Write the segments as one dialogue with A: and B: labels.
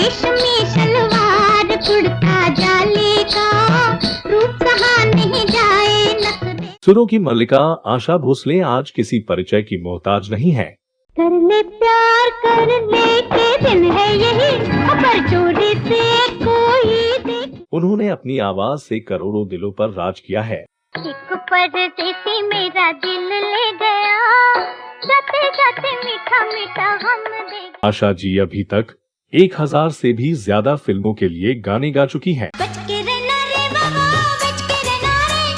A: रेशमी सलवार कुर्ता जाली का, रूप सहा नहीं जाए नखरे।
B: सुरों की मल्लिका आशा भोसले आज किसी परिचय की मोहताज नहीं है।
A: कर ले प्यार करने के दिन है यही, पर जोड़ी से कोई देखे।
B: उन्होंने अपनी आवाज से करोड़ों दिलों पर राज किया है।
A: एक परदेसी मेरा दिल ले गया, जाते जाते मीठा मीठा हम दे।
B: आशा जी अभी तक 1000 से भी ज्यादा फिल्मों के लिए गाने गा चुकी हैं।
A: बच के रहना रे बाबा, बच के रहना रे,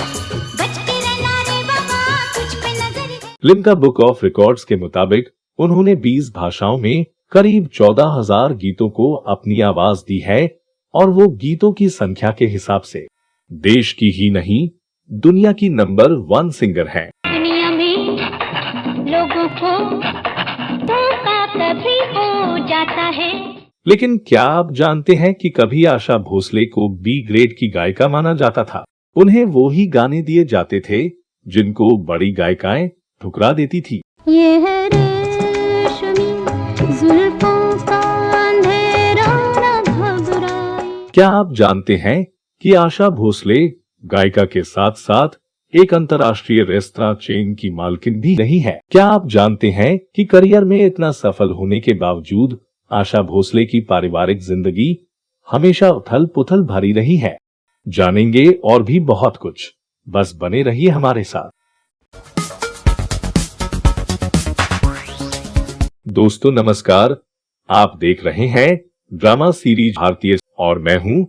A: बच के रहना रे बाबा, कुछ पे नजर है।
B: लिम्का बुक ऑफ रिकॉर्ड्स के मुताबिक उन्होंने 20 भाषाओं में करीब 14,000 गीतों को अपनी आवाज दी है और वो गीतों की संख्या के हिसाब से देश की ही नहीं दुनिया की नंबर 1 सिंगर है।
A: दुनिया में लोगों को धोखा कभी हो जाता है।
B: लेकिन क्या आप जानते हैं कि कभी आशा भोसले को बी ग्रेड की गायिका माना जाता था। उन्हें वो ही गाने दिए जाते थे जिनको बड़ी गायिकाएं ठुकरा देती थी।
A: ये है रेशमी जुल्फों का अंधेरा न घबराए।
B: क्या आप जानते हैं कि आशा भोसले गायिका के साथ साथ एक अंतर्राष्ट्रीय रेस्तरां चेन की मालकिन भी नहीं है। क्या आप जानते हैं कि करियर में इतना सफल होने के बावजूद आशा भोसले की पारिवारिक जिंदगी हमेशा उथल पुथल भरी रही है। जानेंगे और भी बहुत कुछ, बस बने रहिए हमारे साथ। दोस्तों नमस्कार, आप देख रहे हैं ड्रामा सीरीज भारतीय और मैं हूं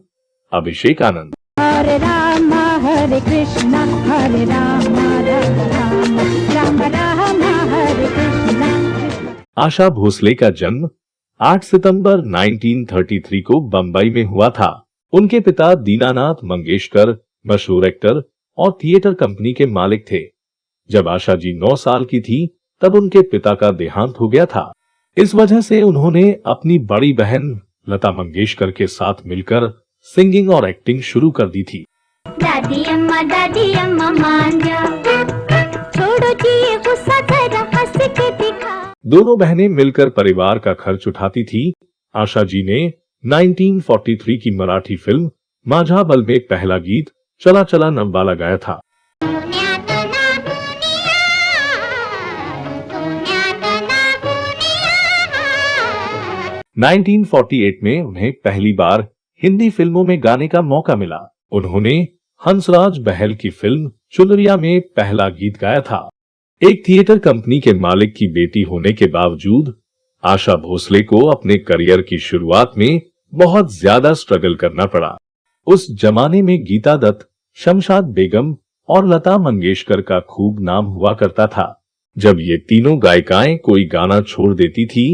B: अभिषेक आनंद।
A: हरे राम हरे कृष्णा, हरे राम राम राम राम हरे कृष्णा।
B: आशा भोसले का जन्म 8 सितंबर 1933 को बंबई में हुआ था। उनके पिता दीनानाथ मंगेशकर मशहूर एक्टर और थिएटर कंपनी के मालिक थे। जब आशा जी 9 साल की थी तब उनके पिता का देहांत हो गया था। इस वजह से उन्होंने अपनी बड़ी बहन लता मंगेशकर के साथ मिलकर सिंगिंग और एक्टिंग शुरू कर दी थी।
A: दादी अम्मा मान जा, छोड़ो जी गुस्सा जरा हंस के दिखा।
B: दोनों बहनें मिलकर परिवार का खर्च उठाती थी। आशा जी ने 1943 की मराठी फिल्म माझ्या में पहला गीत चला चला नमवाला गाया था। 1948 में उन्हें पहली बार हिंदी फिल्मों में गाने का मौका मिला। उन्होंने हंसराज बहल की फिल्म चुनरिया में पहला गीत गाया था। एक थिएटर कंपनी के मालिक की बेटी होने के बावजूद आशा भोसले को अपने करियर की शुरुआत में बहुत ज्यादा स्ट्रगल करना पड़ा। उस जमाने में गीता दत्त, शमशाद बेगम और लता मंगेशकर का खूब नाम हुआ करता था। जब ये तीनों गायिकाएं कोई गाना छोड़ देती थी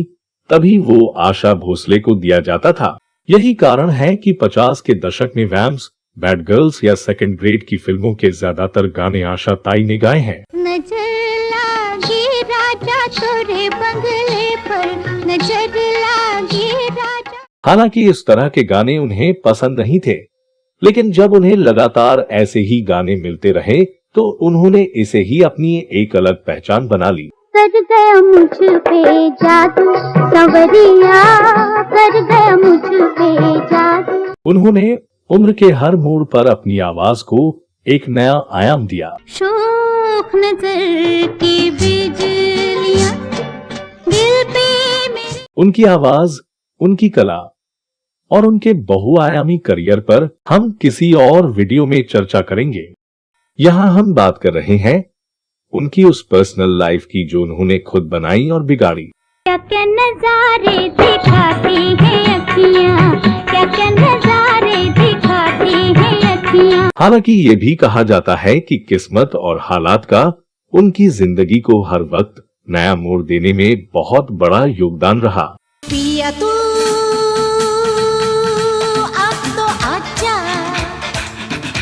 B: तभी वो आशा भोसले को दिया जाता था। यही कारण है कि 50 के दशक में वैम्स, बैड गर्ल्स या सेकंड ग्रेड की फिल्मों के ज्यादातर गाने आशा ताई ने गाए हैं।
A: नजर लागी राजा तोरे बंगले पर, नजर लागी राजा।
B: हालांकि इस तरह के गाने उन्हें पसंद नहीं थे, लेकिन जब उन्हें लगातार ऐसे ही गाने मिलते रहे तो उन्होंने इसे ही अपनी एक अलग पहचान बना ली।
A: कर गया मुझ पे जादू सवरिया, कर गया मुझ पे जादू।
B: उन्होंने उम्र के हर मोड़ पर अपनी आवाज को एक नया आयाम दिया।
A: शोख नजर की बिजलियां दिल पे मेरे।
B: उनकी आवाज, उनकी कला और उनके बहुआयामी करियर पर हम किसी और वीडियो में चर्चा करेंगे। यहाँ हम बात कर रहे हैं उनकी उस पर्सनल लाइफ की जो उन्होंने खुद बनाई और बिगाड़ी।
A: क्या क्या नजारे दिखाती हैं अखियां, क्या क्या नजारे दिखाती हैं अखियां।
B: हालांकि ये भी कहा जाता है कि किस्मत और हालात का उनकी जिंदगी को हर वक्त नया मोड़ देने में बहुत बड़ा योगदान रहा।
A: पिया तू अब तो आजा।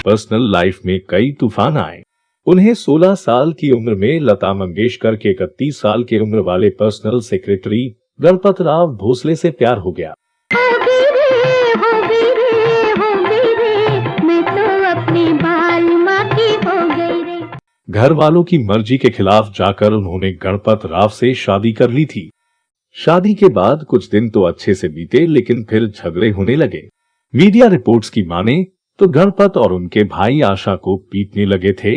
B: पर्सनल लाइफ में कई तूफान आए। उन्हें 16 साल की उम्र में लता मंगेशकर के 31 साल की उम्र वाले पर्सनल सेक्रेटरी गणपत राव भोसले से प्यार हो गया।
A: मैं तो अपनी बाल माँ की हो गई रे।
B: घर वालों की मर्जी के खिलाफ जाकर उन्होंने गणपत राव से शादी कर ली थी। शादी के बाद कुछ दिन तो अच्छे से बीते, लेकिन फिर झगड़े होने लगे। मीडिया रिपोर्ट्स की माने तो गणपत और उनके भाई आशा को पीटने लगे थे।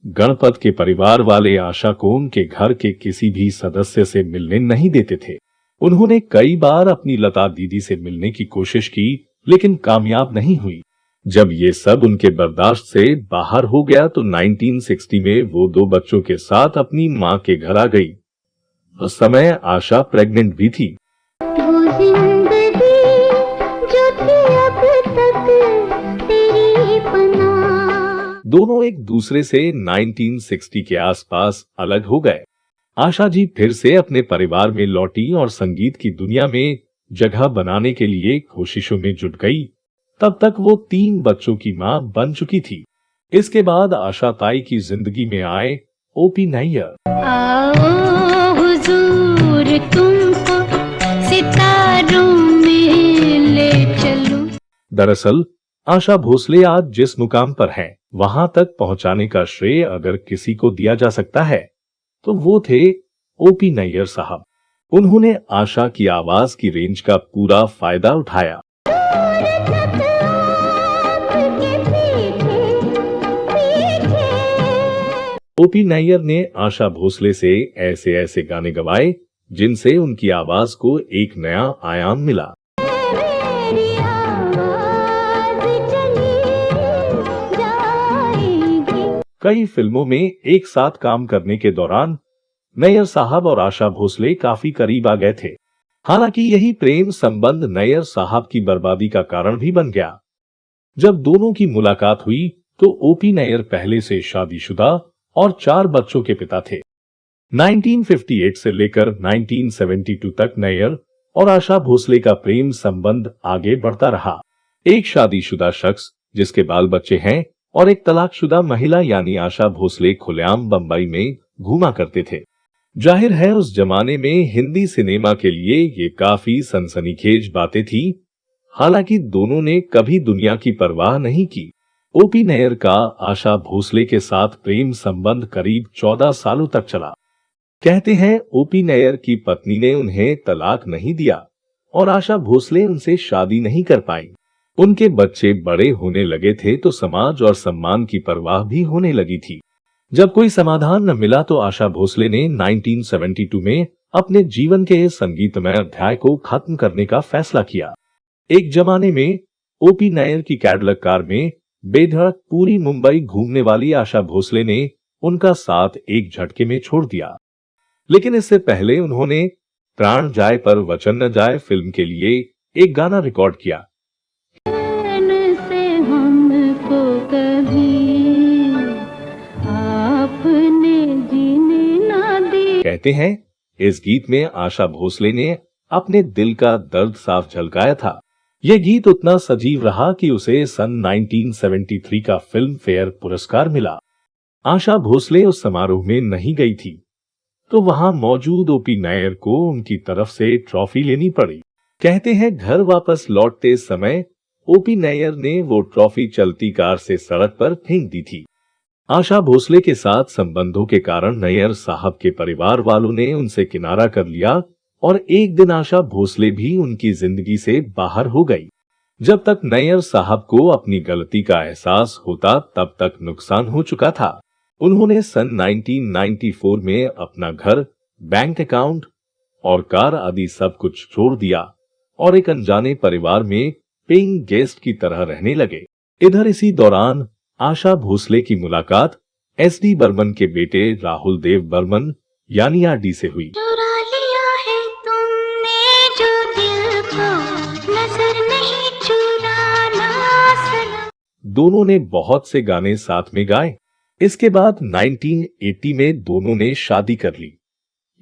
B: गणपत के परिवार वाले आशा को उनके घर के किसी भी सदस्य से मिलने नहीं देते थे। उन्होंने कई बार अपनी लता दीदी से मिलने की कोशिश की, लेकिन कामयाब नहीं हुई। जब ये सब उनके बर्दाश्त से बाहर हो गया तो 1960 में वो 2 बच्चों के साथ अपनी मां के घर आ गई। उस समय आशा प्रेग्नेंट भी थी।
A: वो जिंदगी जो थी अब तक तेरी पनाह।
B: दोनों एक दूसरे से 1960 के आसपास अलग हो गए। आशा जी फिर से अपने परिवार में लौटी और संगीत की दुनिया में जगह बनाने के लिए कोशिशों में जुट गई। तब तक वो 3 बच्चों की मां बन चुकी थी। इसके बाद आशा ताई की जिंदगी में आए ओपी नैयर।
A: आओ हुजूर तुमको सितारों में ले चलूं।
B: दरअसल आशा भोसले आज जिस मुकाम पर है, वहां तक पहुंचाने का श्रेय अगर किसी को दिया जा सकता है तो वो थे ओपी नैयर साहब। उन्होंने आशा की आवाज की रेंज का पूरा फायदा उठाया। ओपी नैयर ने आशा भोसले से ऐसे ऐसे गाने गवाए जिनसे उनकी आवाज को एक नया आयाम मिला।
A: मेरी आवाज चली जाएगी।
B: कई फिल्मों में एक साथ काम करने के दौरान नैयर साहब और आशा भोसले काफी करीब आ गए थे। हालांकि यही प्रेम संबंध नैयर साहब की बर्बादी का कारण भी बन गया। जब दोनों की मुलाकात हुई तो ओपी नैयर पहले से शादीशुदा और 4 बच्चों के पिता थे। 1958 से लेकर 1972 तक नैयर और आशा भोसले का प्रेम संबंध आगे बढ़ता रहा। एक शादीशुदा शख्स जिसके बाल बच्चे हैं और एक तलाकशुदा महिला यानी आशा भोसले खुलेआम बंबई में घूमा करते थे। जाहिर है उस जमाने में हिंदी सिनेमा के लिए ये काफी सनसनीखेज बातें थी। हालांकि दोनों ने कभी दुनिया की परवाह नहीं की। ओपी नैयर का आशा भोसले के साथ प्रेम संबंध करीब 14 सालों तक चला। कहते हैं ओपी नैयर की पत्नी ने उन्हें तलाक नहीं दिया और आशा भोसले उनसे शादी नहीं कर पाई। उनके बच्चे बड़े होने लगे थे तो समाज और सम्मान की परवाह भी होने लगी थी। जब कोई समाधान न मिला तो आशा भोसले ने 1972 में अपने जीवन के संगीतमय अध्याय को खत्म करने का फैसला किया। एक जमाने में ओपी नैयर की कैडलक कार में बेधड़क पूरी मुंबई घूमने वाली आशा भोसले ने उनका साथ एक झटके में छोड़ दिया। लेकिन इससे पहले उन्होंने प्राण जाए पर वचन न जाए फिल्म के लिए एक गाना रिकॉर्ड किया।
A: से हमको कभी आपने जीने ना दी।
B: कहते हैं इस गीत में आशा भोसले ने अपने दिल का दर्द साफ झलकाया था। यह गीत उतना सजीव रहा कि उसे सन 1973 का फिल्म फेयर पुरस्कार मिला। आशा भोसले उस समारोह में नहीं गई थी तो वहां मौजूद ओपी नैयर को उनकी तरफ से ट्रॉफी लेनी पड़ी। कहते हैं घर वापस लौटते समय ओपी नैयर ने वो ट्रॉफी चलती कार से सड़क पर फेंक दी थी। आशा भोसले के साथ संबंधों के कारण नैयर साहब के परिवार वालों ने उनसे किनारा कर लिया और एक दिन आशा भोसले भी उनकी जिंदगी से बाहर हो गई। जब तक नैयर साहब को अपनी गलती का एहसास होता तब तक नुकसान हो चुका था। उन्होंने सन 1994 में अपना घर, बैंक अकाउंट और कार आदि सब कुछ छोड़ दिया और एक अनजाने परिवार में पेइंग गेस्ट की तरह रहने लगे। इधर इसी दौरान आशा भोसले की मुलाकात एसडी बर्मन के बेटे राहुल देव बर्मन यानी आरडी से हुई।
A: चुरा लिया है तुमने जो दिल को, नजर नहीं चुराना सनम।
B: दोनों ने बहुत से गाने साथ में गाए। इसके बाद 1980 में दोनों ने शादी कर ली।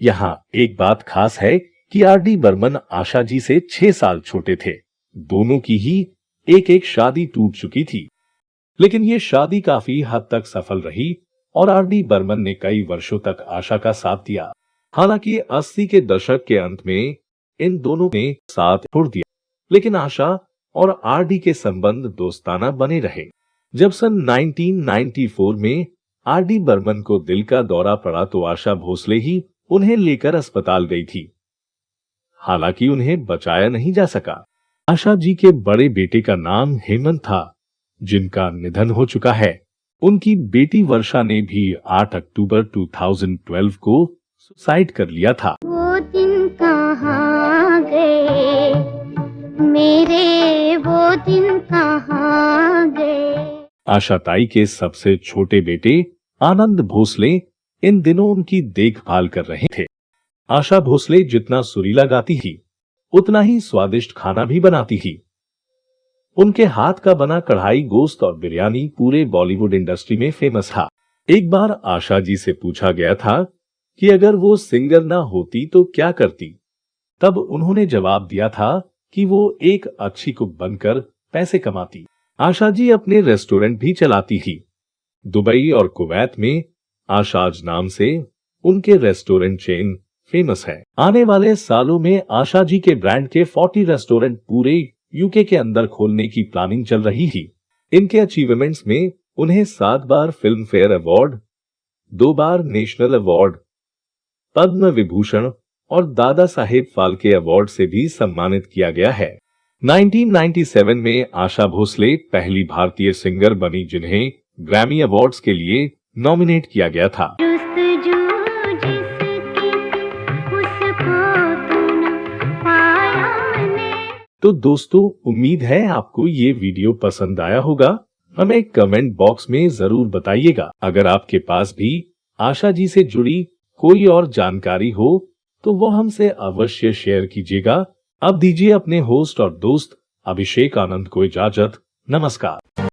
B: यहाँ एक बात खास है कि आरडी बर्मन आशा जी से 6 साल छोटे थे। दोनों की ही एक एक शादी टूट चुकी थी, लेकिन ये शादी काफी हद तक सफल रही और आरडी बर्मन ने कई वर्षों तक आशा का साथ दिया। हालांकि 80 के दशक के अंत में इन दोनों ने साथ छोड़ दिया, लेकिन आशा और आरडी के संबंध दोस्ताना बने रहे। जब सन 1994 में आरडी बर्मन को दिल का दौरा पड़ा तो आशा भोसले ही उन्हें लेकर अस्पताल गई थी। हालांकि उन्हें बचाया नहीं जा सका। आशा जी के बड़े बेटे का नाम हेमंत था, जिनका निधन हो चुका है। उनकी बेटी वर्षा ने भी 8 अक्टूबर 2012 को सुसाइड कर लिया था।
A: वो दिन कहाँ गए मेरे, वो दिन कहाँ गए।
B: आशा ताई के सबसे छोटे बेटे आनंद भोसले इन दिनों उनकी देखभाल कर रहे थे। आशा भोसले जितना सुरीला गाती थी, उतना ही स्वादिष्ट खाना भी बनाती थी। उनके हाथ का बना कढ़ाई गोश्त और बिरयानी पूरे बॉलीवुड इंडस्ट्री में फेमस था। एक बार आशा जी से पूछा गया था कि अगर वो सिंगर ना होती तो क्या करती, तब उन्होंने जवाब दिया था कि वो एक अच्छी कुक बनकर पैसे कमाती। आशा जी अपने रेस्टोरेंट भी चलाती थी। दुबई और कुवैत में आशाज नाम से उनके रेस्टोरेंट चेन फेमस है। आने वाले सालों में आशा जी के ब्रांड के 40 रेस्टोरेंट पूरे यूके के अंदर खोलने की प्लानिंग चल रही थी। इनके अचीवमेंट्स में उन्हें 7 बार फिल्म फेयर अवार्ड, 2 बार नेशनल अवार्ड, पद्म विभूषण और दादा साहेब फाल्के अवार्ड से भी सम्मानित किया गया है। 1997 में आशा भोसले पहली भारतीय सिंगर बनी जिन्हें ग्रैमी अवार्ड्स के लिए नॉमिनेट किया गया था। तो दोस्तों, उम्मीद है आपको ये वीडियो पसंद आया होगा। हमें कमेंट बॉक्स में जरूर बताइएगा। अगर आपके पास भी आशा जी से जुड़ी कोई और जानकारी हो तो वो हमसे अवश्य शेयर कीजिएगा। अब दीजिए अपने होस्ट और दोस्त अभिषेक आनंद को इजाजत। नमस्कार।